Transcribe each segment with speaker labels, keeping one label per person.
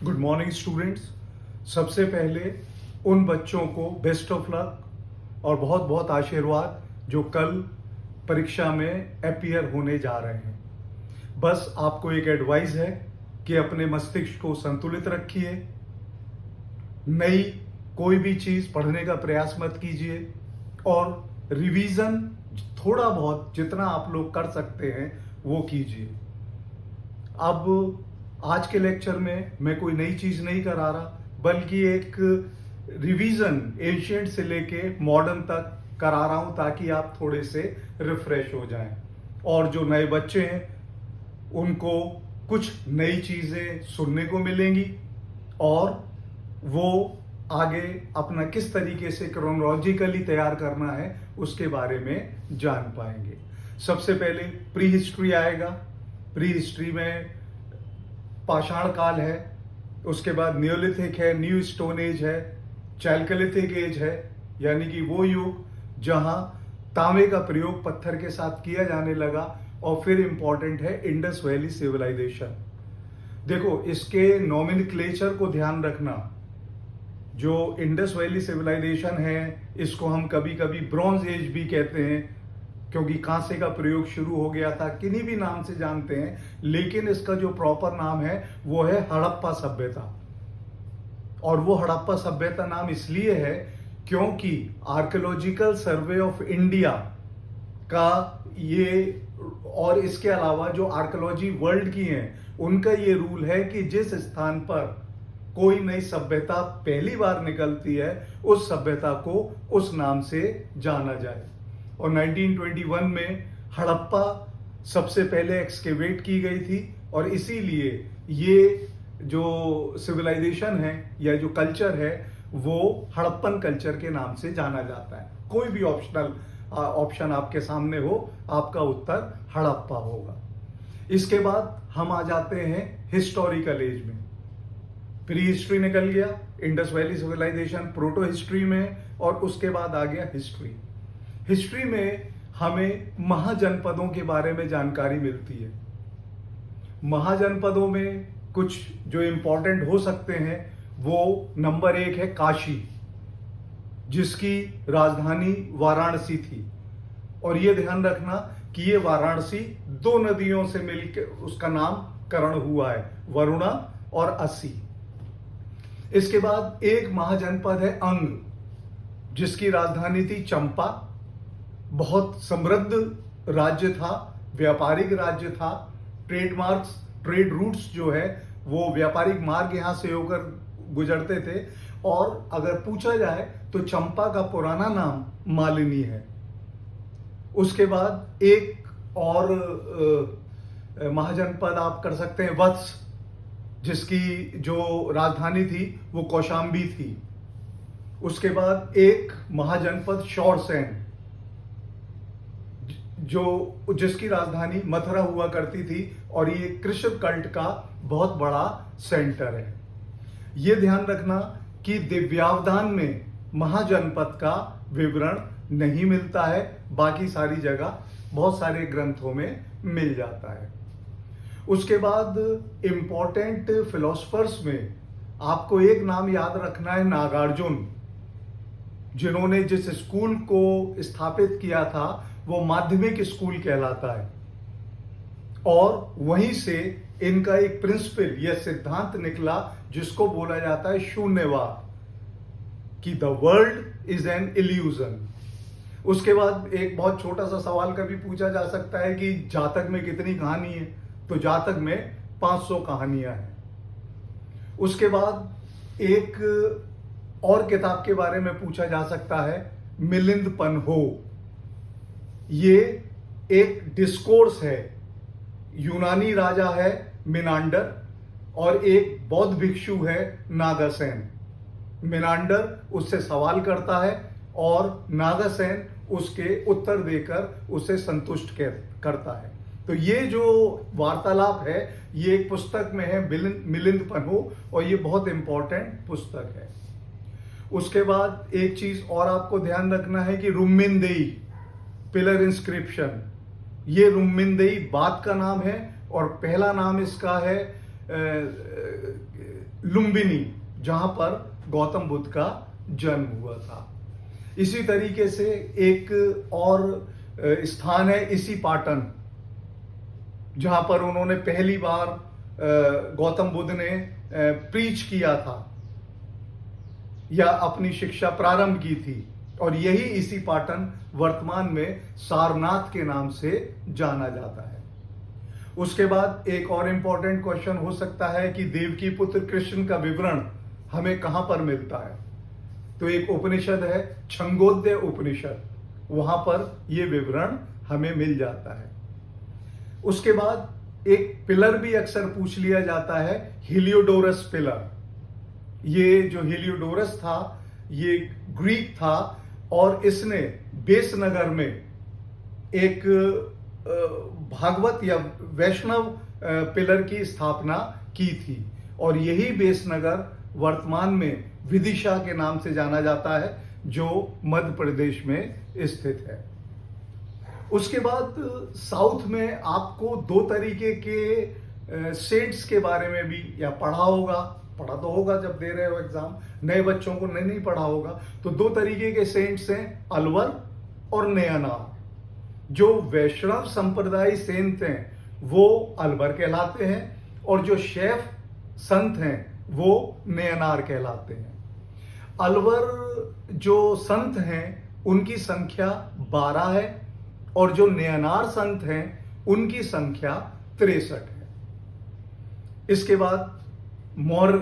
Speaker 1: Good morning students. सबसे पहले उन बच्चों को बेस्ट ऑफ लक और बहुत बहुत आशीर्वाद जो कल परीक्षा में अपीयर होने जा रहे हैं। बस आपको एक एडवाइस है कि अपने मस्तिष्क को संतुलित रखिए, नई कोई भी चीज़ पढ़ने का प्रयास मत कीजिए और रिवीजन थोड़ा बहुत जितना आप लोग कर सकते हैं वो कीजिए। अब आज के लेक्चर में मैं कोई नई चीज नहीं करा रहा, बल्कि एक रिवीजन एंशिएंट से लेके मॉडर्न तक करा रहा हूं ताकि आप थोड़े से रिफ्रेश हो जाएं। और जो नए बच्चे हैं उनको कुछ नई चीजें सुनने को मिलेंगी और वो आगे अपना किस तरीके से क्रोनोलॉजिकली तैयार करना है उसके बारे में जान पाएंगे। सबसे पहले प्री हिस्ट्री आएगा। प्री हिस्ट्री में पाषाण काल है, उसके बाद नियोलिथिक है, न्यू स्टोन एज है, चैल्कोलिथिक एज है, यानी कि वो युग जहां तांबे का प्रयोग पत्थर के साथ किया जाने लगा। और फिर इंपॉर्टेंट है इंडस वैली सिविलाइजेशन। देखो, इसके नॉमेनक्लेचर को ध्यान रखना। जो इंडस वैली सिविलाइजेशन है इसको हम कभी कभी ब्रॉन्ज एज भी कहते हैं, क्योंकि कांसे का प्रयोग शुरू हो गया था, किन्हीं भी नाम से जानते हैं, लेकिन इसका जो प्रॉपर नाम है वो है हड़प्पा सभ्यता। और वो हड़प्पा सभ्यता नाम इसलिए है क्योंकि आर्कियोलॉजिकल सर्वे ऑफ इंडिया का ये, और इसके अलावा जो आर्कियोलॉजी वर्ल्ड की हैं उनका ये रूल है कि जिस स्थान पर कोई नई सभ्यता पहली बार निकलती है उस सभ्यता को उस नाम से जाना जाए। और 1921 में हड़प्पा सबसे पहले एक्सकेवेट की गई थी और इसीलिए ये जो सिविलाइजेशन है या जो कल्चर है वो हड़प्पन कल्चर के नाम से जाना जाता है। कोई भी ऑप्शन आपके सामने हो, आपका उत्तर हड़प्पा होगा। इसके बाद हम आ जाते हैं हिस्टोरिकल एज में। प्री हिस्ट्री निकल गया, Indus valley civilisation proto history में, और उसके बाद आ गया हिस्ट्री। हिस्ट्री में हमें महाजनपदों के बारे में जानकारी मिलती है। महाजनपदों में कुछ जो इंपॉर्टेंट हो सकते हैं वो नंबर 1 है काशी, जिसकी राजधानी वाराणसी थी। और ये ध्यान रखना कि ये वाराणसी 2 नदियों से मिलकर उसका नामकरण हुआ है, वरुणा और असी। इसके बाद एक महाजनपद है अंग, जिसकी राजधानी थी चंपा। बहुत समृद्ध राज्य था, व्यापारिक राज्य था। ट्रेड रूट्स जो है वो व्यापारिक मार्ग यहां से होकर गुजरते थे। और अगर पूछा जाए तो चंपा का पुराना नाम मालिनी है। उसके बाद एक और महाजनपद आप कर सकते हैं वत्स, जिसकी जो राजधानी थी वो कौशांबी थी। उसके बाद एक महाजनपद शौरसेन, जिसकी राजधानी मथुरा हुआ करती थी, और ये कृष्ण कल्ट का बहुत बड़ा सेंटर है। ये ध्यान रखना कि दिव्यावधान में महाजनपद का विवरण नहीं मिलता है, बाकी सारी जगह बहुत सारे ग्रंथों में मिल जाता है। उसके बाद इंपॉर्टेंट फिलोसफर्स में आपको एक नाम याद रखना है, नागार्जुन, जिन्होंने जिस स्कूल को स्थापित किया था वो माध्यमिक स्कूल कहलाता है। और वहीं से इनका एक प्रिंसिपल या सिद्धांत निकला जिसको बोला जाता है शून्यवाद, कि the world is an illusion. उसके बाद एक बहुत छोटा सा सवाल कभी पूछा जा सकता है कि जातक में कितनी कहानी है, तो जातक में 500 कहानियां हैं। उसके बाद एक और किताब के बारे में पूछा जा सकता है, मिलिंद पन्हो। ये एक डिस्कोर्स है, यूनानी राजा है मिनांडर और एक बौद्ध भिक्षु है नागासेन। मिनांडर उससे सवाल करता है और नागासेन उसके उत्तर देकर उसे संतुष्ट करता है। तो ये जो वार्तालाप है ये एक पुस्तक में है, मिलिंद पन्हो, और ये बहुत इंपॉर्टेंट पुस्तक है। उसके बाद एक चीज और आपको ध्यान रखना है कि रुम्मिनदेई पिलर इंस्क्रिप्शन, ये रुम्मिनदेई बाद का नाम है और पहला नाम इसका है लुम्बिनी, जहां पर गौतम बुद्ध का जन्म हुआ था। इसी तरीके से एक और स्थान है इसी पाटन, जहां पर उन्होंने पहली बार गौतम बुद्ध ने प्रीच किया था या अपनी शिक्षा प्रारंभ की थी, और यही इसी पाटन वर्तमान में सारनाथ के नाम से जाना जाता है। उसके बाद एक और इंपॉर्टेंट क्वेश्चन हो सकता है कि देवकी पुत्र कृष्ण का विवरण हमें कहां पर मिलता है। तो एक उपनिषद है छंगोदय उपनिषद, वहां पर यह विवरण हमें मिल जाता है। उसके बाद एक पिलर भी अक्सर पूछ लिया जाता है, हिलियोडोरस पिलर। ये जो हिलियोडोरस था ये ग्रीक था, और इसने बेसनगर में एक भागवत या वैष्णव पिलर की स्थापना की थी, और यही बेसनगर वर्तमान में विदिशा के नाम से जाना जाता है, जो मध्य प्रदेश में स्थित है। उसके बाद साउथ में आपको दो तरीके के सेंट्स के बारे में भी या पढ़ा तो होगा जब दे रहे हो एग्जाम, नए बच्चों को नहीं पढ़ा होगा। तो दो तरीके के सेंट्स हैं, अलवर और नयनार। जो वैष्णव संप्रदाय सेंट हैं वो अलवर कहलाते हैं, और जो शैव संत हैं वो नयनार कहलाते हैं। अलवर जो संत हैं उनकी संख्या 12 है, और जो नयनार संत हैं उनकी संख्या 63 है। इसके बाद मौर्य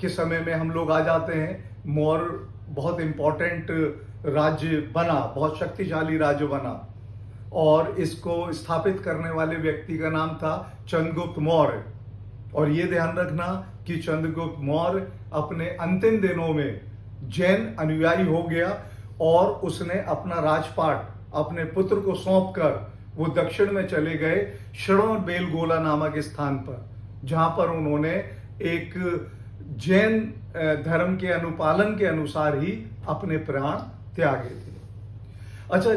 Speaker 1: के समय में हम लोग आ जाते हैं। मौर्य बहुत इंपॉर्टेंट राज्य बना, बहुत शक्तिशाली राज्य बना, और इसको स्थापित करने वाले व्यक्ति का नाम था चंद्रगुप्त मौर्य। और ये ध्यान रखना कि चंद्रगुप्त मौर्य अपने अंतिम दिनों में जैन अनुयायी हो गया, और उसने अपना राजपाट अपने पुत्र को सौंपकर वो दक्षिण में चले गए श्रवण बेलगोला नामक स्थान पर, जहां पर उन्होंने एक जैन धर्म के अनुपालन के अनुसार ही अपने प्राण त्यागे थे। अच्छा,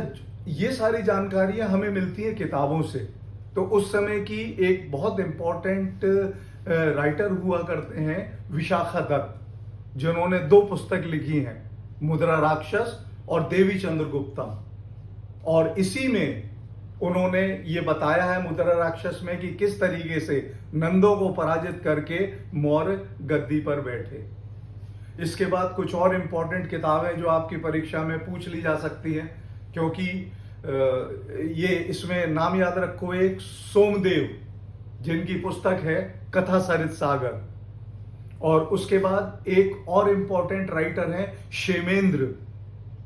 Speaker 1: ये सारी जानकारियां हमें मिलती है किताबों से। तो उस समय की एक बहुत इंपॉर्टेंट राइटर हुआ करते हैं विशाखादत्त, जिन्होंने 2 पुस्तक लिखी हैं, मुद्रा राक्षस और देवी चंद्रगुप्तम। और इसी में उन्होंने ये बताया है मुद्रा राक्षस में कि किस तरीके से नंदों को पराजित करके मौर्य गद्दी पर बैठे। इसके बाद कुछ और इंपॉर्टेंट किताबें जो आपकी परीक्षा में पूछ ली जा सकती हैं, क्योंकि ये इसमें नाम याद रखो, एक सोमदेव जिनकी पुस्तक है कथा सरित सागर, और उसके बाद एक और इंपॉर्टेंट राइटर है क्षेमेंद्र,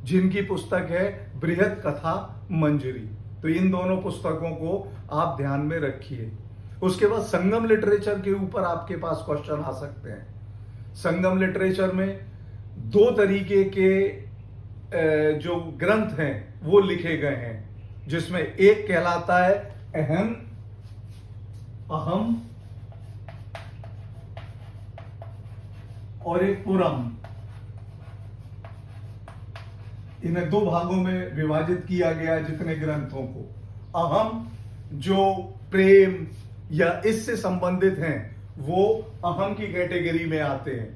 Speaker 1: जिनकी पुस्तक है बृहद कथा मंजरी। तो इन दोनों पुस्तकों को आप ध्यान में रखिए। उसके बाद संगम लिटरेचर के ऊपर आपके पास क्वेश्चन आ सकते हैं। संगम लिटरेचर में 2 तरीके के जो ग्रंथ हैं वो लिखे गए हैं, जिसमें एक कहलाता है अहम, अहम, और एक पुरम। इन्हें 2 भागों में विभाजित किया गया है जितने ग्रंथों को। अहम जो प्रेम या इससे संबंधित हैं वो अहम की कैटेगरी में आते हैं,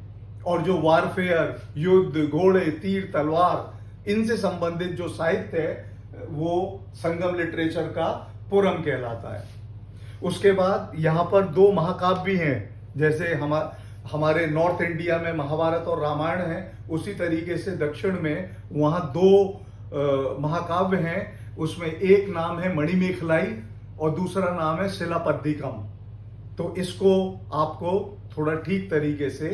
Speaker 1: और जो वारफेयर, युद्ध, घोड़े, तीर, तलवार, इनसे संबंधित जो साहित्य है वो संगम लिटरेचर का पुरम कहलाता है। उसके बाद यहां पर 2 महाकाव्य भी हैं, जैसे हमारे नॉर्थ इंडिया में महाभारत और रामायण है, उसी तरीके से दक्षिण में वहां 2 महाकाव्य हैं। उसमें एक नाम है मणिमेखलाई और दूसरा नाम है शिलापद्दिकम। तो इसको आपको थोड़ा ठीक तरीके से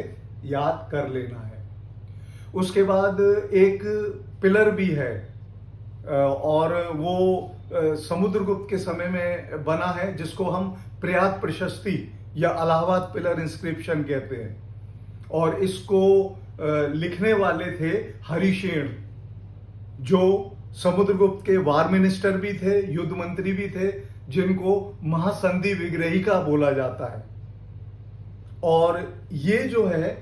Speaker 1: याद कर लेना है। उसके बाद एक पिलर भी है, और वो समुद्रगुप्त के समय में बना है, जिसको हम प्रयाग प्रशस्ति या इलाहाबाद पिलर इंस्क्रिप्शन कहते हैं। और इसको लिखने वाले थे हरिशेन, जो समुद्रगुप्त के वार मिनिस्टर भी थे, युद्ध मंत्री भी थे, जिनको महासंधि विग्रहिका बोला जाता है। और ये जो है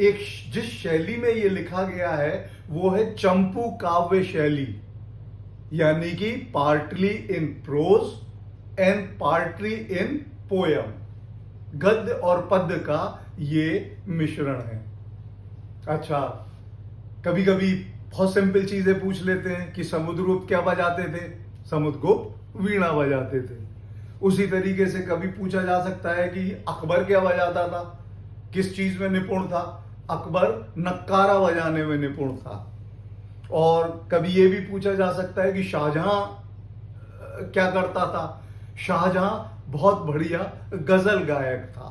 Speaker 1: एक जिस शैली में ये लिखा गया है वो है चंपू काव्य शैली, यानी कि partly in prose and partly in poem. गद्य और पद्य का ये मिश्रण है। अच्छा, कभी कभी बहुत सिंपल चीजें पूछ लेते हैं कि समुद्रगुप्त क्या बजाते थे? समुद्रगुप्त वीणा बजाते थे। उसी तरीके से कभी पूछा जा सकता है कि अकबर क्या बजाता था, किस चीज में निपुण था? अकबर नक्कारा बजाने में निपुण था। और कभी ये भी पूछा जा सकता है कि शाहजहां क्या करता था? शाहजहां बहुत बढ़िया गजल गायक था।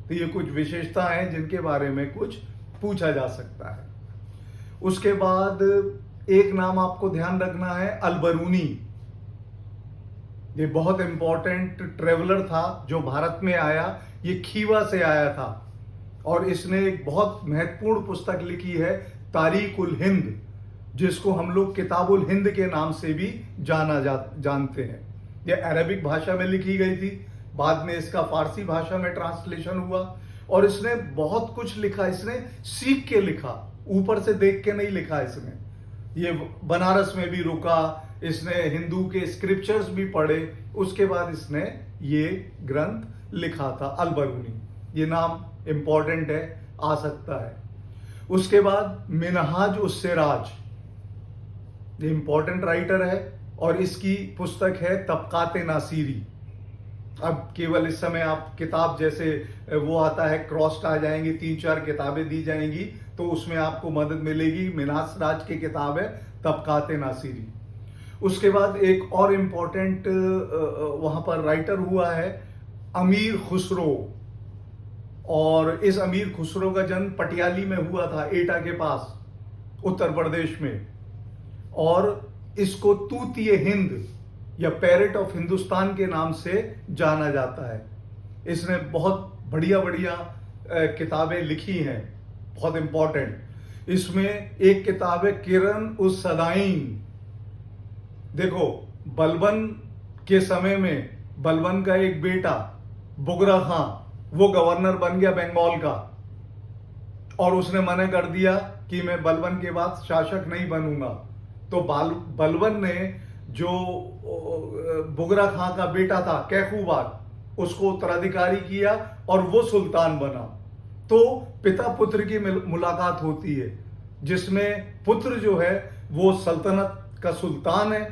Speaker 1: तो ये कुछ विशेषता हैं जिनके बारे में कुछ पूछा जा सकता है। उसके बाद एक नाम आपको ध्यान रखना है, अलबरूनी। ये बहुत इंपॉर्टेंट ट्रेवलर था जो भारत में आया। ये खीवा से आया था और इसने एक बहुत महत्वपूर्ण पुस्तक लिखी है, तारीख उल हिंद, जिसको हम लोग किताबुल हिंद के नाम से भी जानते हैं। ये अरबिक भाषा में लिखी गई थी, बाद में इसका फारसी भाषा में ट्रांसलेशन हुआ। और इसने बहुत कुछ लिखा, इसने सीख के लिखा, ऊपर से देख के नहीं लिखा। इसने ये बनारस में भी रुका, इसने हिंदू के स्क्रिप्चर्स भी पढ़े, उसके बाद इसने ये ग्रंथ लिखा था, अलबरूनी। ये नाम इंपॉर्टेंट है, आ सकता है। उसके बाद मिनहाज उस सिराज, ये इंपॉर्टेंट राइटर है और इसकी पुस्तक है तबकाते नासिरी। अब केवल इस समय आप किताब जैसे वो आता है, क्रॉस्ड आ जाएंगी, 3-4 किताबें दी जाएंगी तो उसमें आपको मदद मिलेगी। मिनहाज सिराज की किताब है तबकाते नासिरी। उसके बाद एक और इंपॉर्टेंट वहां पर राइटर हुआ है, अमीर खुसरो। और इस अमीर खुसरो का जन्म पटियाली में हुआ था, एटा के पास, उत्तर प्रदेश में। और इसको तूतिए हिंद या पैरेट ऑफ हिंदुस्तान के नाम से जाना जाता है। इसने बहुत बढ़िया बढ़िया किताबें लिखी हैं, बहुत इंपॉर्टेंट। इसमें एक किताब है किरण उस सदाइन। देखो, बलबन के समय में बलबन का एक बेटा बुगरा खां, वो गवर्नर बन गया बंगाल का, और उसने मना कर दिया कि मैं बलबन के बाद शासक नहीं बनूंगा। तो बलबन ने जो बुगरा खां का बेटा था कैखूबाद, उसको उत्तराधिकारी किया और वो सुल्तान बना। तो पिता पुत्र की मुलाकात होती है, जिसमें पुत्र जो है वो सल्तनत का सुल्तान है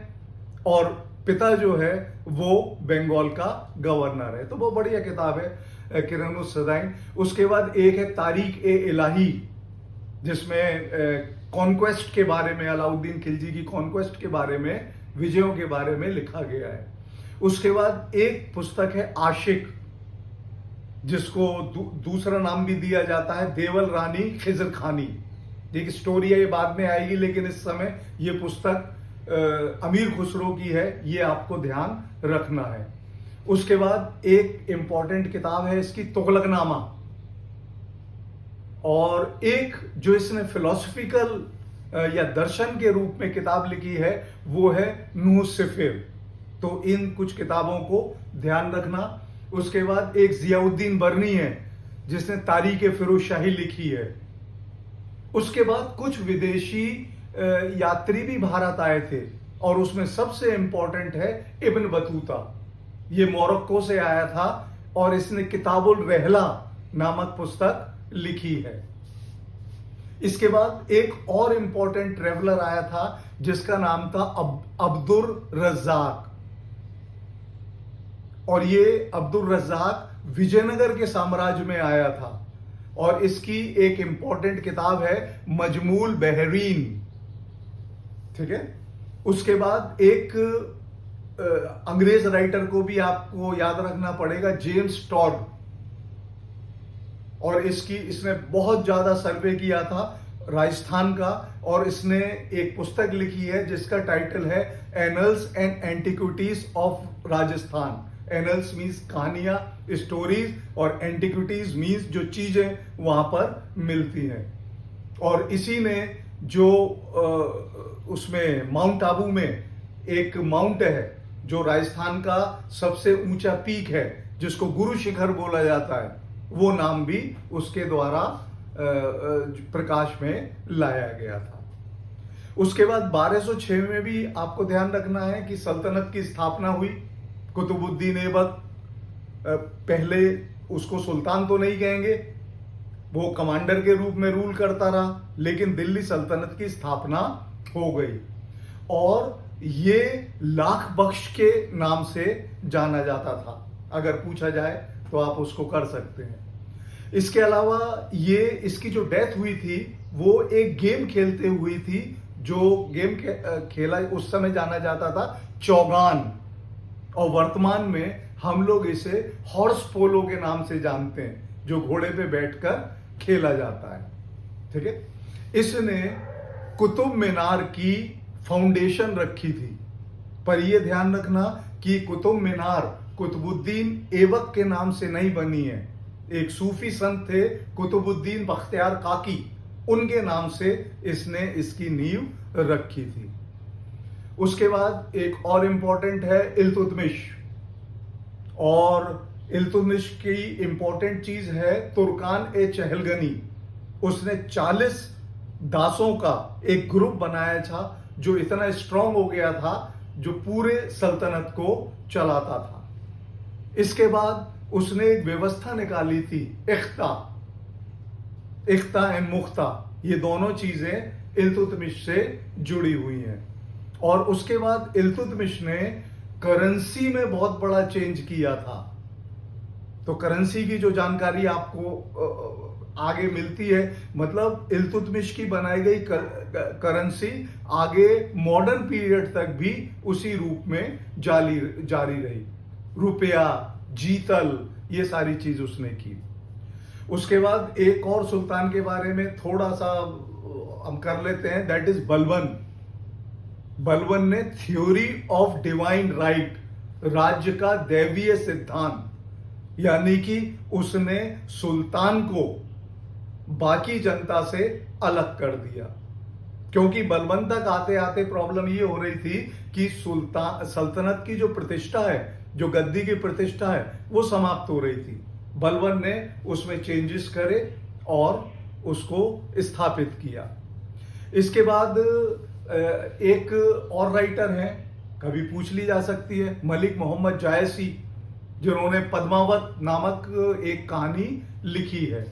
Speaker 1: और पिता जो है वो बंगाल का गवर्नर है। तो वो बढ़िया किताब है किरण उस सदाइन। उसके बाद एक है तारीख ए इलाही, जिसमें कॉन्क्वेस्ट के बारे में, अलाउद्दीन खिलजी की कॉन्क्वेस्ट के बारे में, विजयों के बारे में लिखा गया है। उसके बाद एक पुस्तक है आशिक, जिसको दूसरा नाम भी दिया जाता है देवल रानी खिजर खानी। एक स्टोरी है, ये बाद में आएगी, लेकिन इस समय ये पुस्तक अमीर खुसरो की है, ये आपको ध्यान रखना है। उसके बाद एक इंपॉर्टेंट किताब है इसकी, तुगलकनामा। और एक जो इसने फिलोसफिकल या दर्शन के रूप में किताब लिखी है वो है नूह सिफिर। तो इन कुछ किताबों को ध्यान रखना। उसके बाद एक जियाउद्दीन बर्नी है जिसने तारीख फिरोज शाही लिखी है। उसके बाद कुछ विदेशी यात्री भी भारत आए थे और उसमें सबसे इंपॉर्टेंट है इब्न बतूता। ये मोरक्को से आया था और इसने किताबुल रहला नामक पुस्तक लिखी है। इसके बाद एक और इंपॉर्टेंट ट्रेवलर आया था जिसका नाम था अब्दुर रज्जाक। और ये अब्दुल रज्जाक विजयनगर के साम्राज्य में आया था और इसकी एक इंपॉर्टेंट किताब है मजमूल बहरीन। ठीक है। उसके बाद एक अंग्रेज राइटर को भी आपको याद रखना पड़ेगा, जेम्स टॉड। और इसने बहुत ज्यादा सर्वे किया था राजस्थान का और इसने एक पुस्तक लिखी है जिसका टाइटल है annuls and antiquities of Rajasthan. Annuls means कहानियां, स्टोरीज, और एंटिक्विटीज मीन्स जो चीजें वहां पर मिलती हैं। और इसी ने जो उसमें माउंट आबू में एक माउंट है जो राजस्थान का सबसे ऊंचा पीक है, जिसको गुरु शिखर बोला जाता है, वो नाम भी उसके द्वारा प्रकाश में लाया गया था। उसके बाद 1206 में भी आपको ध्यान रखना है कि सल्तनत की स्थापना हुई। कुतुबुद्दीन ऐबक पहले उसको सुल्तान तो नहीं कहेंगे, वो कमांडर के रूप में रूल करता रहा, लेकिन दिल्ली सल्तनत की स्थापना हो गई और ये लाख बख्श के नाम से जाना जाता था। अगर पूछा जाए तो आप उसको कर सकते हैं। इसके अलावा ये इसकी जो डेथ हुई थी वो एक गेम खेलते हुई थी, जो गेम खेला उस समय जाना जाता था चौगान, और वर्तमान में हम लोग इसे हॉर्स पोलो के नाम से जानते हैं, जो घोड़े पे बैठकर खेला जाता है। ठीक है, इसने कुतुब मीनार की फाउंडेशन रखी थी, पर यह ध्यान रखना कि कुतुब मीनार कुतुबुद्दीन ऐबक के नाम से नहीं बनी है। एक सूफी संत थे कुतुबुद्दीन बख्तियार काकी, उनके नाम से इसने इसकी नींव रखी थी। उसके बाद एक और इंपॉर्टेंट है इल्तुतमिश, और इल्तुतमिश की इंपॉर्टेंट चीज है तुर्कान ए चहलगनी। उसने 40 दासों का एक ग्रुप बनाया था जो इतना स्ट्रांग हो गया था, जो पूरे सल्तनत को चलाता था। इसके बाद उसने एक व्यवस्था निकाली थी इख्ता एंड मुख्ता, ये दोनों चीजें इल्तुतमिश से जुड़ी हुई हैं। और उसके बाद इल्तुतमिश ने करेंसी में बहुत बड़ा चेंज किया था। तो करेंसी की जो जानकारी आपको आगे मिलती है, मतलब इल्तुतमिश की बनाई गई करेंसी आगे मॉडर्न पीरियड तक भी उसी रूप में जारी रही। रुपया, जीतल, ये सारी चीज उसने की। उसके बाद एक और सुल्तान के बारे में थोड़ा सा हम कर लेते हैं, दैट इज बलबन। बलबन ने थ्योरी ऑफ डिवाइन राइट, राज्य का दैवीय सिद्धांत, यानी कि उसने सुल्तान को बाकी जनता से अलग कर दिया। क्योंकि बलबन तक आते आते प्रॉब्लम ये हो रही थी कि सल्तनत की जो प्रतिष्ठा है, जो गद्दी की प्रतिष्ठा है, वो समाप्त हो रही थी। बलबन ने उसमें चेंजेस करे और उसको स्थापित किया। इसके बाद एक और राइटर हैं, कभी पूछ ली जा सकती है, मलिक मोहम्मद जायसी, जिन्होंने पद्मावत नामक एक कहानी लिखी है।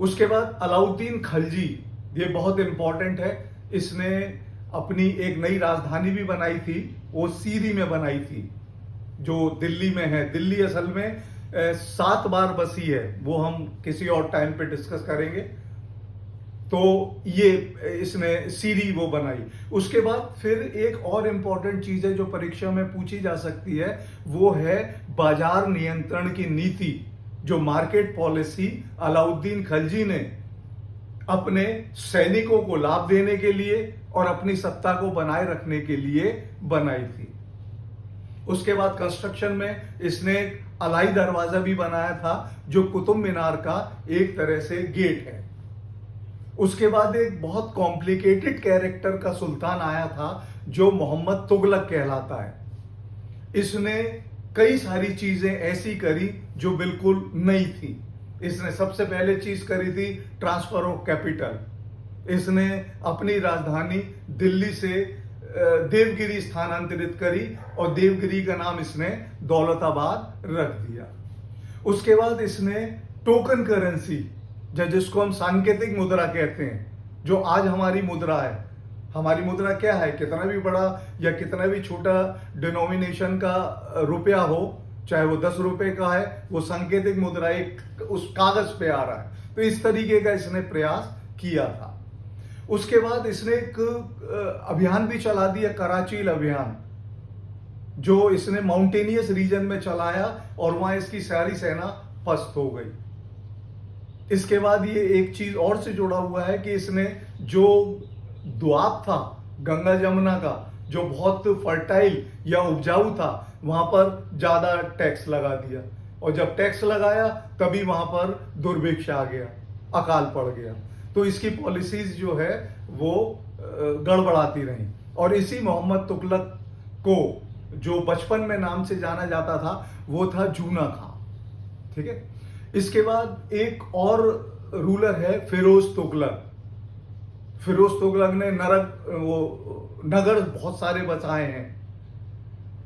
Speaker 1: उसके बाद अलाउद्दीन खलजी, ये बहुत इंपॉर्टेंट है। इसने अपनी एक नई राजधानी भी बनाई थी, वो सीरी में बनाई थी, जो दिल्ली में है। दिल्ली असल में 7 बार बसी है, वो हम किसी और टाइम पे डिस्कस करेंगे। तो ये इसने सीरी वो बनाई। उसके बाद फिर एक और इंपॉर्टेंट चीज है जो परीक्षा में पूछी जा सकती है, वो है बाजार नियंत्रण की नीति, जो मार्केट पॉलिसी अलाउद्दीन खलजी ने अपने सैनिकों को लाभ देने के लिए और अपनी सत्ता को बनाए रखने के लिए बनाई थी। उसके बाद कंस्ट्रक्शन में इसने अलाई दरवाजा भी बनाया था, जो कुतुब मीनार का एक तरह से गेट है। उसके बाद एक बहुत कॉम्प्लिकेटेड कैरेक्टर का सुल्तान आया था, जो मोहम्मद तुगलक कहलाता है। इसने कई सारी चीजें ऐसी करी जो बिल्कुल नई थी। इसने सबसे पहले चीज करी थी ट्रांसफर ऑफ कैपिटल। इसने अपनी राजधानी दिल्ली से देवगिरी स्थानांतरित करी और देवगिरी का नाम इसने दौलताबाद रख दिया। उसके बाद इसने टोकन करेंसी, जिसको हम सांकेतिक मुद्रा कहते हैं, जो आज हमारी मुद्रा है। हमारी मुद्रा क्या है, कितना भी बड़ा या कितना भी छोटा डिनोमिनेशन का रुपया हो, चाहे वो 10 रुपए का है, वो सांकेतिक मुद्रा एक उस कागज पे आ रहा है। तो इस तरीके का इसने प्रयास किया था। उसके बाद इसने एक अभियान भी चला दिया, कराचील अभियान, जो इसने माउंटेनियस रीजन में चलाया और वहां इसकी सारी सेना पस्त हो गई। इसके बाद ये एक चीज और से जुड़ा हुआ है कि इसने जो द्वाब था गंगा जमुना का, जो बहुत फर्टाइल या उपजाऊ था, वहां पर ज्यादा टैक्स लगा दिया, और जब टैक्स लगाया तभी वहां पर दुर्भिक्ष आ गया, अकाल पड़ गया। तो इसकी पॉलिसीज जो है वो गड़बड़ाती रही। और इसी मोहम्मद तुगलक को जो बचपन में नाम से जाना जाता था, वो था जूना खां। ठीक है, इसके बाद एक और रूलर है फिरोज तुगलक। फिरोज तुगलक ने नगर बहुत सारे बसाए हैं,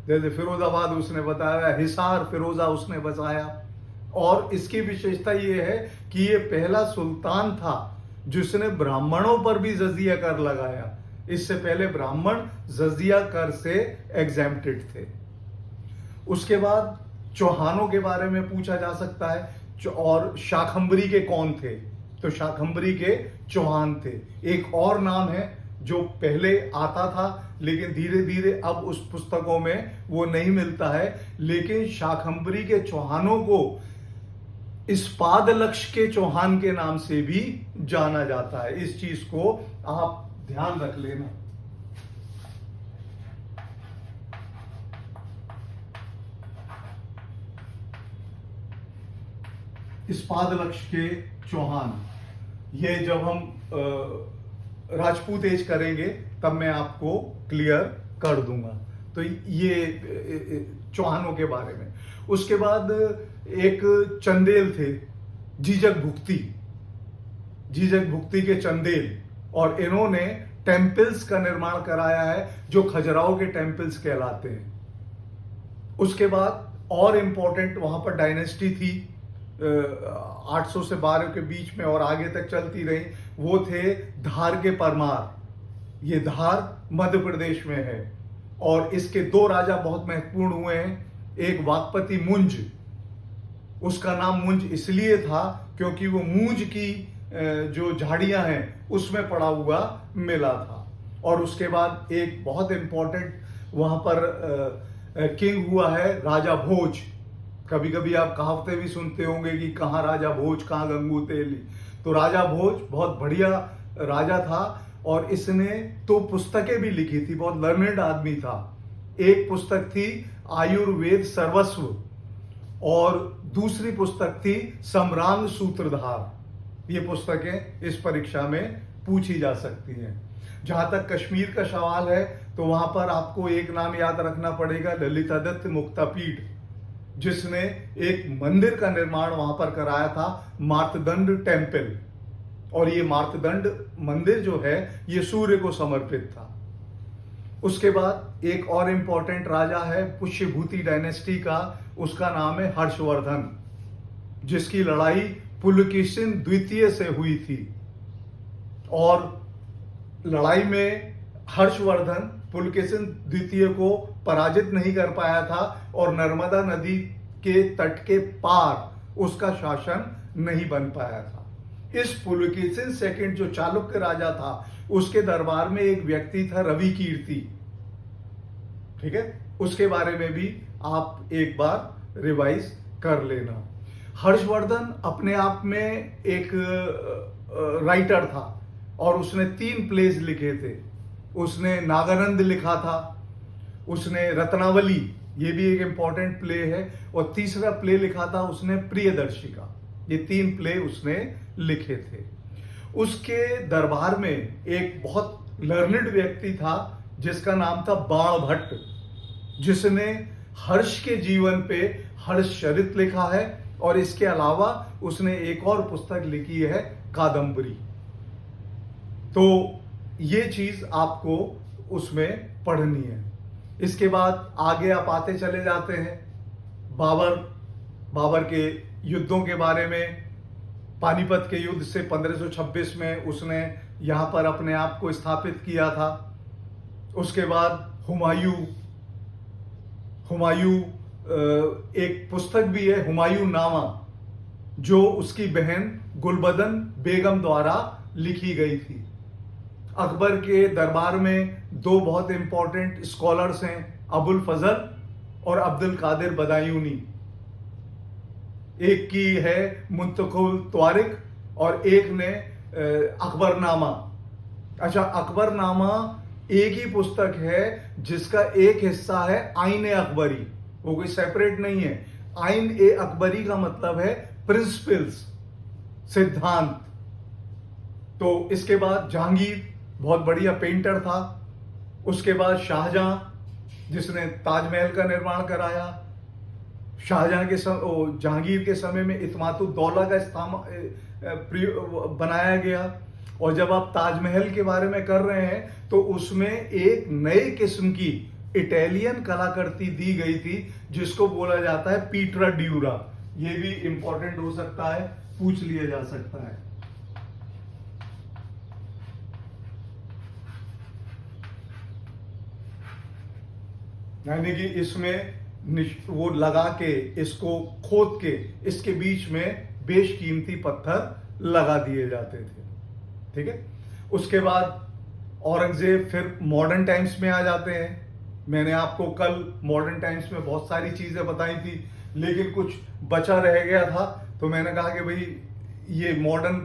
Speaker 1: जैसे फिरोजाबाद उसने बताया, हिसार फिरोजा उसने बसाया, और इसकी विशेषता ये है कि ये पहला सुल्तान था जिसने ब्राह्मणों पर भी जजिया कर लगाया। इससे पहले ब्राह्मण जजिया कर से एग्जेम्प्टेड थे। उसके बाद चौहानों के बारे में पूछा जा सकता है और शाकंभरी के कौन थे, तो शाकंभरी के चौहान थे। एक और नाम है जो पहले आता था लेकिन धीरे धीरे अब उस पुस्तकों में वो नहीं मिलता है, लेकिन शाकंभरी के चौहानों को इस्पादलक्ष के चौहान के नाम से भी जाना जाता है। इस चीज को आप ध्यान रख लेना। इस्पादलक्ष के चौहान, ये जब हम राजपूत एज करेंगे तब मैं आपको क्लियर कर दूंगा। तो ये चौहानों के बारे में। उसके बाद एक चंदेल थे, जीजक भुक्ति के चंदेल, और इन्होंने टेम्पल्स का निर्माण कराया है जो खजुराहो के टेम्पल्स कहलाते हैं। उसके बाद और इंपॉर्टेंट वहां पर डायनेस्टी थी 800 से 12 के बीच में और आगे तक चलती रही, वो थे धार के परमार। ये धार मध्य प्रदेश में है और इसके दो राजा बहुत महत्वपूर्ण हुए हैं। एक वाकपति मुंज, उसका नाम मुंज इसलिए था क्योंकि वो मूंज की जो झाड़ियां हैं उसमें पड़ा हुआ मिला था। और उसके बाद एक बहुत इंपॉर्टेंट वहां पर किंग हुआ है राजा भोज। कभी कभी आप कहावतें भी सुनते होंगे कि कहाँ राजा भोज कहाँ गंगू तेली। तो राजा भोज बहुत बढ़िया राजा था और इसने तो पुस्तकें भी लिखी थी, बहुत लर्नेड आदमी था। एक पुस्तक थी आयुर्वेद सर्वस्व और दूसरी पुस्तक थी सम्रांग सूत्रधार। ये पुस्तकें इस परीक्षा में पूछी जा सकती हैं। जहां तक कश्मीर का सवाल है तो वहां पर आपको एक नाम याद रखना पड़ेगा, ललितादित्य मुक्तापीठ, जिसने एक मंदिर का निर्माण वहां पर कराया था, मार्तंड टेम्पल। और ये मार्तंड मंदिर जो है ये सूर्य को समर्पित था। उसके बाद एक और इंपॉर्टेंट राजा है पुष्यभूति डायनेस्टी का, उसका नाम है हर्षवर्धन, जिसकी लड़ाई पुलकेशिन द्वितीय से हुई थी। और लड़ाई में हर्षवर्धन पुलकेशिन द्वितीय को पराजित नहीं कर पाया था और नर्मदा नदी के तट के पार उसका शासन नहीं बन पाया था। इस पुलकेशिन सेकंड जो चालुक्य राजा था उसके दरबार में एक व्यक्ति था रवि कीर्ति, ठीक है, उसके बारे में भी आप एक बार रिवाइज कर लेना। हर्षवर्धन अपने आप में एक राइटर था और उसने 3 प्लेज लिखे थे। उसने नागानंद लिखा था, उसने रत्नावली, ये भी एक इंपॉर्टेंट प्ले है, और तीसरा प्ले लिखा था उसने प्रियदर्शिका। ये 3 प्ले उसने लिखे थे। उसके दरबार में एक बहुत लर्निड व्यक्ति था जिसका नाम था बाण भट्ट, जिसने हर्ष के जीवन पे हर्षचरित लिखा है और इसके अलावा उसने एक और पुस्तक लिखी है कादंबरी। तो ये चीज आपको उसमें पढ़नी है। इसके बाद आगे आप आते चले जाते हैं बाबर के युद्धों के बारे में। पानीपत के युद्ध से 1526 में उसने यहां पर अपने आप को स्थापित किया था। उसके बाद हुमायूं एक पुस्तक भी है हुमायूं नामा, जो उसकी बहन गुलबदन बेगम द्वारा लिखी गई थी। अकबर के दरबार में 2 बहुत इंपॉर्टेंट स्कॉलर्स हैं, अबुल फजल और अब्दुल कादिर बदायूनी। एक की है मुंतकुल त्वारिक और एक ने अकबरनामा। अच्छा, अकबरनामा एक ही पुस्तक है जिसका एक हिस्सा है आईन ए अकबरी, वो कोई सेपरेट नहीं है। आईन ए अकबरी का मतलब है प्रिंसिपल्स, सिद्धांत। तो इसके बाद जहांगीर बहुत बढ़िया पेंटर था। उसके बाद शाहजहां, जिसने ताजमहल का निर्माण कराया। शाहजहां के जहांगीर के समय में इत्मातुद्दौला का बनाया गया। और जब आप ताजमहल के बारे में कर रहे हैं तो उसमें एक नए किस्म की इटालियन कलाकृति दी गई थी जिसको बोला जाता है पीट्रा ड्यूरा। ये भी इंपॉर्टेंट हो सकता है, पूछ लिया जा सकता है। यानी कि इसमें वो लगा के, इसको खोद के, इसके बीच में बेशकीमती पत्थर लगा दिए जाते थे। ठीक है। उसके बाद औरंगजेब फिर मॉडर्न टाइम्स में आ जाते हैं। मैंने आपको कल मॉडर्न टाइम्स में बहुत सारी चीजें बताई थी, लेकिन कुछ बचा रह गया था, तो मैंने कहा कि भाई ये मॉडर्न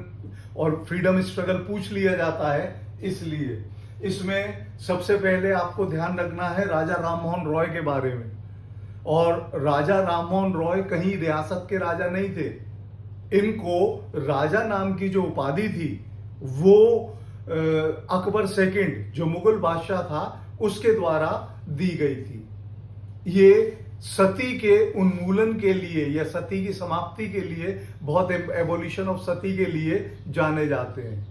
Speaker 1: और फ्रीडम स्ट्रगल पूछ लिया जाता है, इसलिए इसमें सबसे पहले आपको ध्यान रखना है राजा राममोहन रॉय के बारे में। और राजा राममोहन रॉय कहीं रियासत के राजा नहीं थे। इनको राजा नाम की जो उपाधि थी वो अकबर सेकंड जो मुगल बादशाह था उसके द्वारा दी गई थी। ये सती के उन्मूलन के लिए या सती की समाप्ति के लिए, बहुत एबोलिशन ऑफ सती के लिए जाने जाते हैं।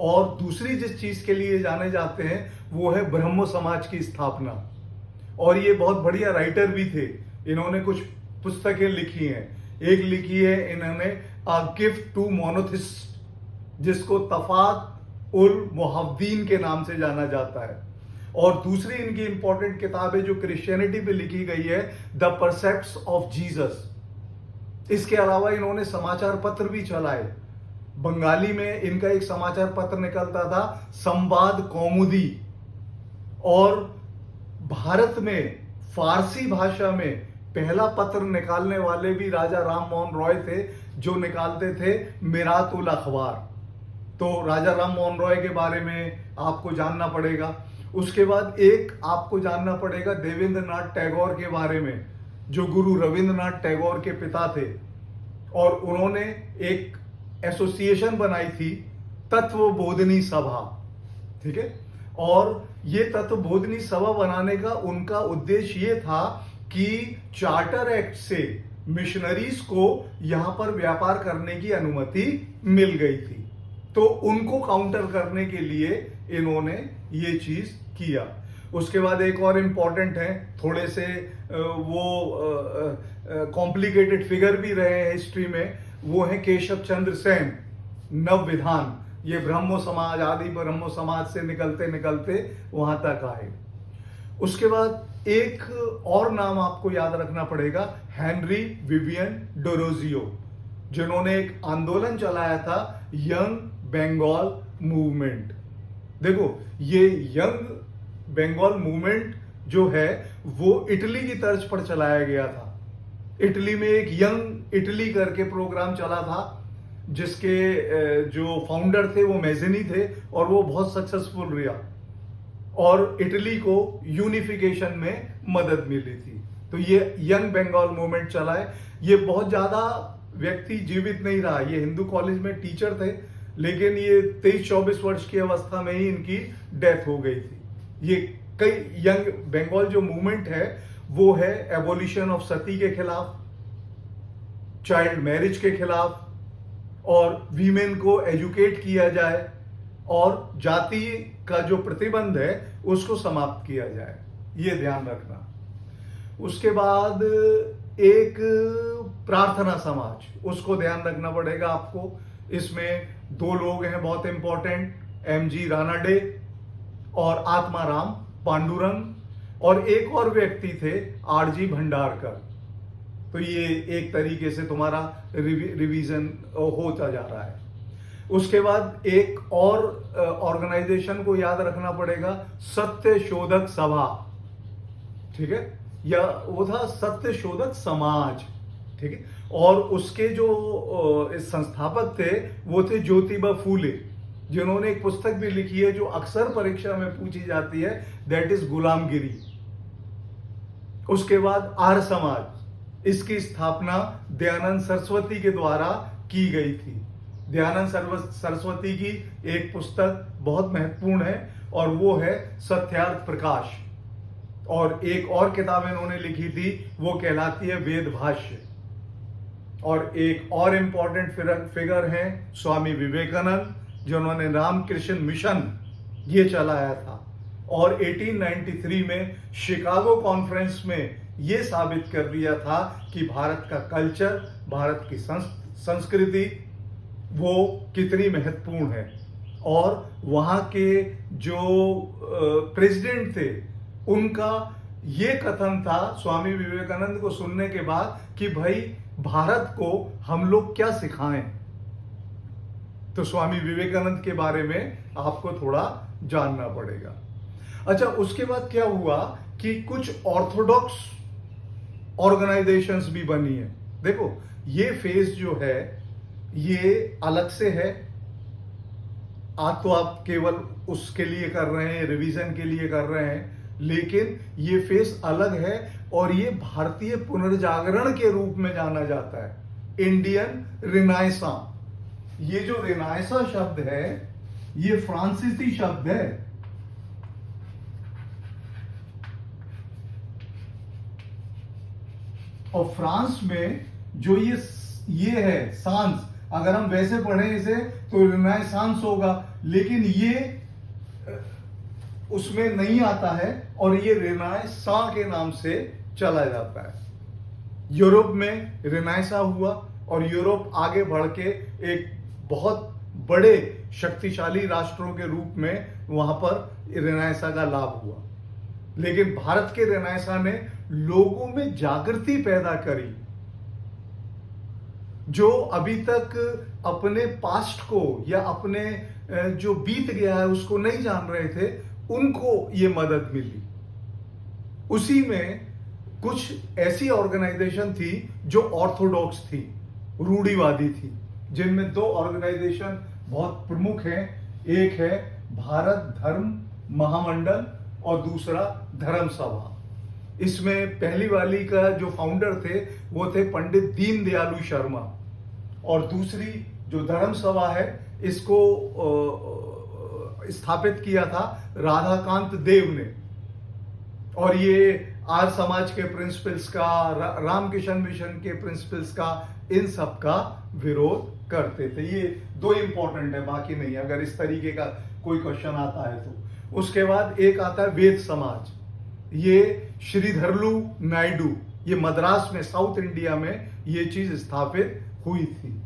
Speaker 1: और दूसरी जिस चीज के लिए जाने जाते हैं वो है ब्रह्मो समाज की स्थापना। और ये बहुत बढ़िया राइटर भी थे, इन्होंने कुछ पुस्तकें लिखी हैं। एक लिखी है इन्होंने अ गिफ्ट टू मोनोथिस्ट, जिसको तफात उल मुहद्दीन के नाम से जाना जाता है। और दूसरी इनकी इंपॉर्टेंट किताब है जो क्रिश्चियनिटी पे लिखी गई है, द परसेप्ट्स ऑफ जीसस। इसके अलावा इन्होंने समाचार पत्र भी चलाए। बंगाली में इनका एक समाचार पत्र निकलता था, संवाद कौमुदी। और भारत में फारसी भाषा में पहला पत्र निकालने वाले भी राजा राममोहन रॉय थे, जो निकालते थे मिरातुल अखबार। तो राजा राममोहन रॉय के बारे में आपको जानना पड़ेगा। उसके बाद एक आपको जानना पड़ेगा देवेंद्रनाथ टैगोर के बारे में, जो गुरु रविंद्रनाथ टैगोर के पिता थे। और उन्होंने एक एसोसिएशन बनाई थी, तत्वबोधिनी सभा। ठीक है। और ये तत्वबोधिनी सभा बनाने का उनका उद्देश्य ये था कि चार्टर एक्ट से मिशनरीज को यहां पर व्यापार करने की अनुमति मिल गई थी। तो उनको काउंटर करने के लिए इन्होंने ये चीज किया। उसके बाद एक और इंपॉर्टेंट है, थोड़े से वो कॉम्प्लिकेटेड फिगर भी रहे हैं हिस्ट्री में, वो है केशव चंद्र सेन, नव विधान। ये ब्रह्मो समाज, आदि ब्रह्मो समाज से निकलते निकलते वहां तक आए। उसके बाद एक और नाम आपको याद रखना पड़ेगा, हेनरी विवियन डोरोजियो, जिन्होंने एक आंदोलन चलाया था, यंग बंगाल मूवमेंट। देखो, ये यंग बंगाल मूवमेंट जो है वो इटली की तर्ज पर चलाया गया था। इटली में एक यंग इटली करके प्रोग्राम चला था, जिसके जो फाउंडर थे वो मैज़नी थे, और वो बहुत सक्सेसफुल रहा और इटली को यूनिफिकेशन में मदद मिली थी। तो ये यंग बंगाल मूवमेंट चला है। ये बहुत ज्यादा व्यक्ति जीवित नहीं रहा। ये हिंदू कॉलेज में टीचर थे, लेकिन ये 23-24 वर्ष की अवस्था में ही इनकी डेथ हो गई थी। ये कई यंग बंगाल जो मूवमेंट है वो है एबोलिशन ऑफ सती के खिलाफ, चाइल्ड मैरिज के खिलाफ, और वीमेन को एजुकेट किया जाए, और जाति का जो प्रतिबंध है उसको समाप्त किया जाए, ये ध्यान रखना। उसके बाद एक प्रार्थना समाज, उसको ध्यान रखना पड़ेगा आपको। इसमें दो लोग हैं बहुत इंपॉर्टेंट, एमजी रानाडे और आत्माराम पांडुरंग, और एक और व्यक्ति थे आरजी भंडारकर। तो ये एक तरीके से तुम्हारा रिवीजन होता जा रहा है। उसके बाद एक और ऑर्गेनाइजेशन को याद रखना पड़ेगा, सत्य शोधक सभा। ठीक है, या वो था सत्य शोधक समाज। ठीक है। और उसके जो संस्थापक थे वो थे ज्योतिबा फूले, जिन्होंने एक पुस्तक भी लिखी है जो अक्सर परीक्षा में पूछी जाती है, दैट इज गुलामगिरी। उसके बाद आर्य समाज, इसकी स्थापना दयानंद सरस्वती के द्वारा की गई थी। दयानंद सरस्वती की एक पुस्तक बहुत महत्वपूर्ण है और वो है सत्यार्थ प्रकाश। और एक और किताब इन्होंने लिखी थी, वो कहलाती है वेद भाष्य। और एक और इंपॉर्टेंट फिगर है स्वामी विवेकानंद, जिन्होंने रामकृष्ण मिशन ये चलाया था। और 1893 में शिकागो कॉन्फ्रेंस में ये साबित कर दिया था कि भारत का कल्चर, भारत की संस्कृति वो कितनी महत्वपूर्ण है। और वहाँ के जो प्रेसिडेंट थे उनका ये कथन था स्वामी विवेकानंद को सुनने के बाद कि भाई भारत को हम लोग क्या सिखाएं। तो स्वामी विवेकानंद के बारे में आपको थोड़ा जानना पड़ेगा। अच्छा, उसके बाद क्या हुआ कि कुछ ऑर्थोडॉक्स ऑर्गेनाइजेशंस भी बनी है। देखो, ये फेज जो है ये अलग से है। आज तो आप केवल उसके लिए कर रहे हैं, रिवीजन के लिए कर रहे हैं, लेकिन ये फेज अलग है और ये भारतीय पुनर्जागरण के रूप में जाना जाता है, इंडियन रिनाइसा। ये जो रिनाइसा शब्द है ये फ्रांसीसी शब्द है। और फ्रांस में जो ये है सांस, अगर हम वैसे पढ़ें इसे तो रिनाइसांस होगा, लेकिन ये उसमें नहीं आता है और ये रिनाइसा के नाम से चला जाता है। यूरोप में रिनाइसा हुआ और यूरोप आगे बढ़ के एक बहुत बड़े शक्तिशाली राष्ट्रों के रूप में वहां पर रिनाइसा का लाभ हुआ। लेकिन भारत के रिनाइसा ने लोगों में जागृति पैदा करी। जो अभी तक अपने पास्ट को या अपने जो बीत गया है उसको नहीं जान रहे थे, उनको ये मदद मिली। उसी में कुछ ऐसी ऑर्गेनाइजेशन थी जो ऑर्थोडॉक्स थी, रूढ़िवादी थी, जिनमें दो ऑर्गेनाइजेशन बहुत प्रमुख हैं। एक है भारत धर्म महामंडल और दूसरा धर्म सभा। इसमें पहली वाली का जो फाउंडर थे वो थे पंडित दीनदयालु शर्मा, और दूसरी जो धर्म सभा है इसको स्थापित किया था राधाकांत देव ने। और ये आर्य समाज के प्रिंसिपल्स का, रामकिशन मिशन के प्रिंसिपल्स का, इन सब का विरोध करते थे। ये दो इंपॉर्टेंट है, बाकी नहीं। अगर इस तरीके का कोई क्वेश्चन आता है तो। उसके बाद एक आता है वेद समाज। ये श्रीधरलू नायडू, ये मद्रास में, साउथ इंडिया में ये चीज स्थापित हुई थी।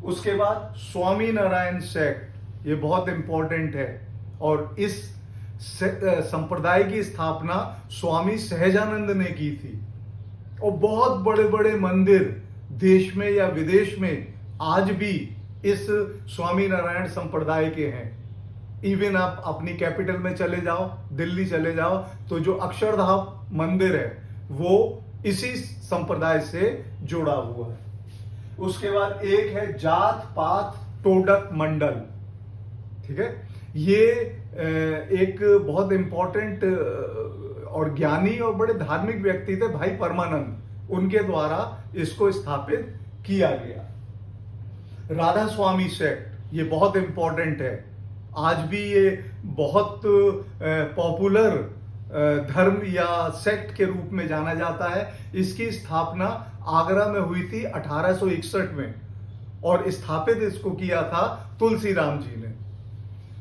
Speaker 1: उसके बाद स्वामी नारायण सेक्ट, ये बहुत इंपॉर्टेंट है, और इस संप्रदाय की स्थापना स्वामी सहजानंद ने की थी। और बहुत बड़े बड़े मंदिर देश में या विदेश में आज भी इस स्वामी नारायण संप्रदाय के हैं। इवन आप अपनी कैपिटल में चले जाओ, दिल्ली चले जाओ, तो जो अक्षरधाम मंदिर है वो इसी संप्रदाय से जुड़ा हुआ है। उसके बाद एक है जात पात टोडक मंडल, ठीक है। ये एक बहुत इंपॉर्टेंट और ज्ञानी और बड़े धार्मिक व्यक्ति थे भाई परमानंद, उनके द्वारा इसको स्थापित किया गया। राधा स्वामी सेक्ट, ये बहुत इंपॉर्टेंट है। आज भी ये बहुत पॉपुलर धर्म या सेक्ट के रूप में जाना जाता है। इसकी स्थापना आगरा में हुई थी 1861 में, और स्थापित इसको किया था तुलसीराम जी ने।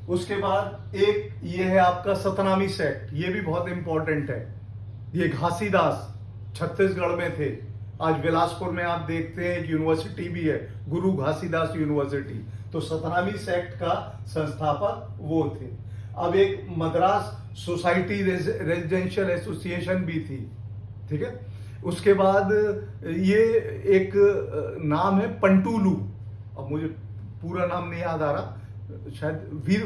Speaker 1: उसके बाद एक ये है आपका सतनामी सेक्ट, ये भी बहुत इंपॉर्टेंट है। ये घासीदास छत्तीसगढ़ में थे। आज बिलासपुर में आप देखते हैं एक यूनिवर्सिटी भी है, गुरु घासीदास यूनिवर्सिटी। तो सतनामी सेक्ट का संस्थापक वो थे। अब एक मद्रास सोसाइटी रेजिडेंशियल एसोसिएशन भी थी, ठीक है। उसके बाद ये एक नाम है पंटुलू, अब मुझे पूरा नाम नहीं याद आ रहा, शायद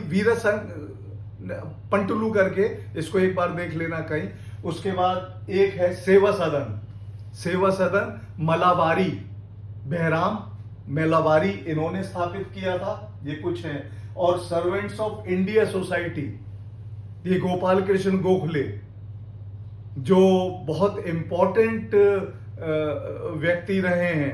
Speaker 1: वीरसंघ पंटुलू करके, इसको एक बार देख लेना कहीं। उसके बाद एक है सेवा सदन, सेवा सदन मलाबारी, बहराम मेलाबारी इन्होंने स्थापित किया था, ये कुछ है। और सर्वेंट्स ऑफ इंडिया सोसाइटी, ये गोपाल कृष्ण गोखले, जो बहुत इंपॉर्टेंट व्यक्ति रहे हैं,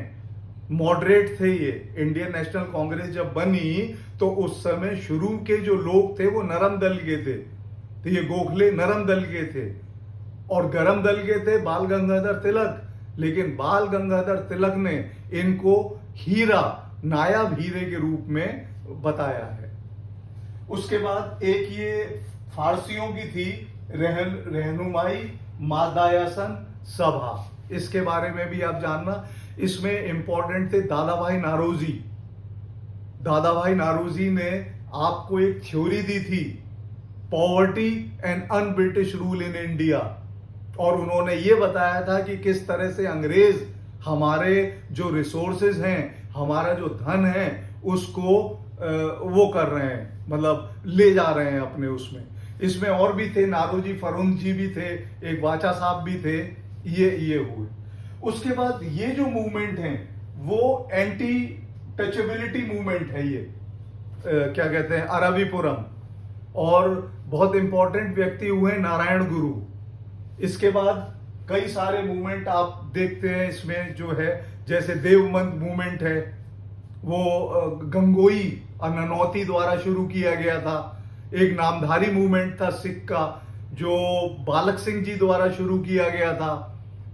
Speaker 1: मॉडरेट थे। ये इंडियन नेशनल कांग्रेस जब बनी तो उस समय शुरू के जो लोग थे वो नरम दल के थे, तो ये गोखले नरम दल के थे। और गरम दल के थे बाल गंगाधर तिलक, लेकिन बाल गंगाधर तिलक ने इनको हीरा, नायाब हीरे के रूप में बताया है। उसके बाद एक ये फारसियों की थी रहनुमाई मादायासन सभा, इसके बारे में भी आप जानना। इसमें इंपॉर्टेंट थे दादा भाई नारोजी। दादा भाई नारोजी ने आपको एक थ्योरी दी थी, poverty and un British rule in India, और उन्होंने ये बताया था कि किस तरह से अंग्रेज हमारे जो रिसोर्सेज हैं, हमारा जो धन है, उसको वो कर रहे हैं, मतलब ले जा रहे हैं अपने उसमें। इसमें और भी थे, नारोजी फरुन जी भी थे, एक वाचा साहब भी थे, ये हुए। उसके बाद ये जो मूवमेंट है वो एंटी टचेबिलिटी मूवमेंट है। ये क्या कहते हैं, अरबीपुरम, और बहुत इंपॉर्टेंट व्यक्ति हुए नारायण गुरु। इसके बाद कई सारे मूवमेंट आप देखते हैं इसमें जो है, जैसे देवबंद मूवमेंट है, वो गंगोई अननौती द्वारा शुरू किया गया था। एक नामधारी मूवमेंट था सिख का, जो बालक सिंह जी द्वारा शुरू किया गया था।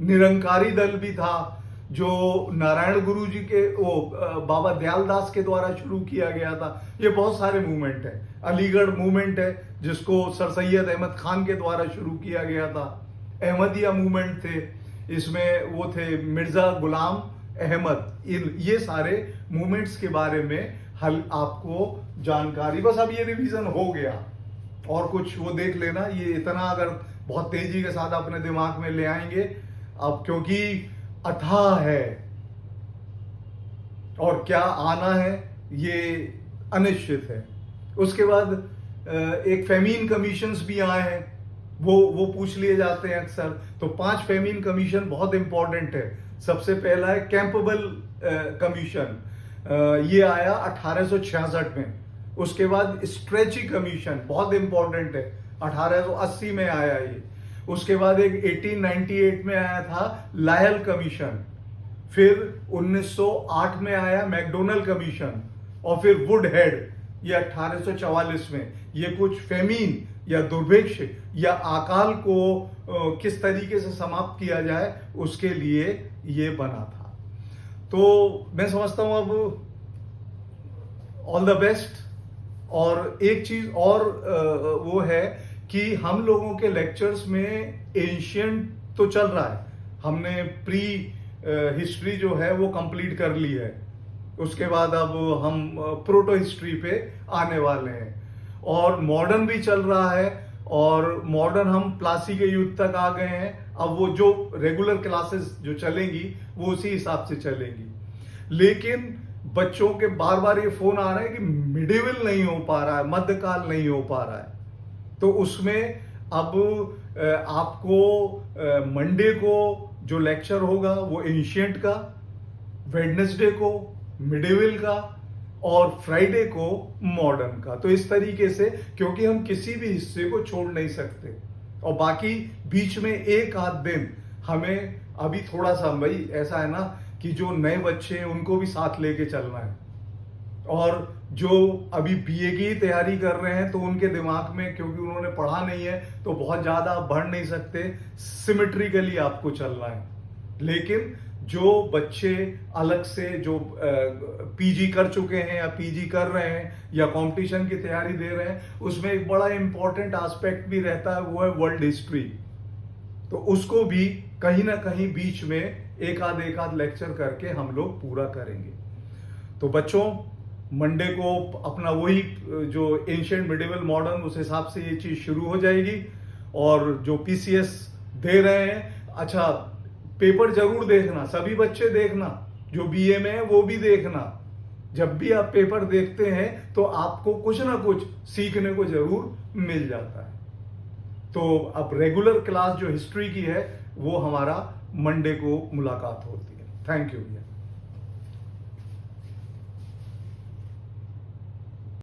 Speaker 1: निरंकारी दल भी था, जो नारायण गुरु जी के बाबा दयालदास के द्वारा शुरू किया गया था। ये बहुत सारे मूवमेंट है। अलीगढ़ मूवमेंट है, जिसको सर सैयद अहमद खान के द्वारा शुरू किया गया था। अहमदिया मूवमेंट थे, इसमें वो थे मिर्जा गुलाम अहमद। ये सारे मूवमेंट्स के बारे में आपको जानकारी, बस अब ये रिवीजन हो गया, और कुछ वो देख लेना। ये इतना अगर बहुत तेजी के साथ अपने दिमाग में ले आएंगे अब, क्योंकि अथाह है, और क्या आना है ये अनिश्चित है। उसके बाद एक फेमीन कमीशंस भी आए हैं, वो पूछ लिए जाते हैं अक्सर। तो 5 फेमीन कमीशन बहुत इंपॉर्टेंट है। सबसे पहला है कैंपेबल कमीशन, ये आया 1866 में। उसके बाद स्ट्रेची कमीशन बहुत इंपॉर्टेंट है, 1880 में आया ये। उसके बाद एक 1898 में आया था लायल कमीशन, फिर 1908 में आया मैकडोनल कमीशन, और फिर वुड हेड ये 1844 में। ये कुछ फेमीन या दुर्भिक्ष या अकाल को किस तरीके से समाप्त किया जाए उसके लिए ये बना था। तो मैं समझता हूं अब ऑल द बेस्ट। और एक चीज और वो है कि हम लोगों के लेक्चर्स में एंशियंट तो चल रहा है, हमने प्री हिस्ट्री जो है वो कंप्लीट कर ली है। उसके बाद अब हम प्रोटो हिस्ट्री पे आने वाले हैं, और मॉडर्न भी चल रहा है, और मॉडर्न हम प्लासी के युग तक आ गए हैं। अब वो जो रेगुलर क्लासेस जो चलेंगी वो उसी हिसाब से चलेंगी। लेकिन बच्चों के बार बार ये फोन आ रहे हैं कि मिडिवल नहीं हो पा रहा है, मध्यकाल नहीं हो पा रहा है। तो उसमें अब आपको मंडे को जो लेक्चर होगा वो एंशिएंट का, वेडनेसडे को मिडिवल का, और फ्राइडे को मॉडर्न का। तो इस तरीके से, क्योंकि हम किसी भी हिस्से को छोड़ नहीं सकते, और बाकी बीच में एक आध दिन हमें अभी थोड़ा सा, भाई ऐसा है ना कि जो नए बच्चे हैं उनको भी साथ लेके चलना है, और जो अभी बीए की तैयारी कर रहे हैं तो उनके दिमाग में, क्योंकि उन्होंने पढ़ा नहीं है तो बहुत ज्यादा आप बढ़ नहीं सकते, सिमेट्रिकली आपको चलना है। लेकिन जो बच्चे अलग से जो पीजी कर चुके हैं या पीजी कर रहे हैं या कंपटीशन की तैयारी दे रहे हैं, उसमें एक बड़ा इंपॉर्टेंट एस्पेक्ट भी रहता है, वो है वर्ल्ड हिस्ट्री। तो उसको भी कहीं ना कहीं बीच में एक आध लेक्चर करके हम लोग पूरा करेंगे। तो बच्चों, मंडे को अपना वही जो एंशिएंट मिडिवल मॉडर्न, उस हिसाब से ये चीज शुरू हो जाएगी। और जो पीसीएस दे रहे हैं, अच्छा पेपर जरूर देखना, सभी बच्चे देखना, जो बीए में है वो भी देखना। जब भी आप पेपर देखते हैं तो आपको कुछ ना कुछ सीखने को जरूर मिल जाता है। तो अब रेगुलर क्लास जो हिस्ट्री की है वो हमारा मंडे को मुलाकात होती है। थैंक यू भैया।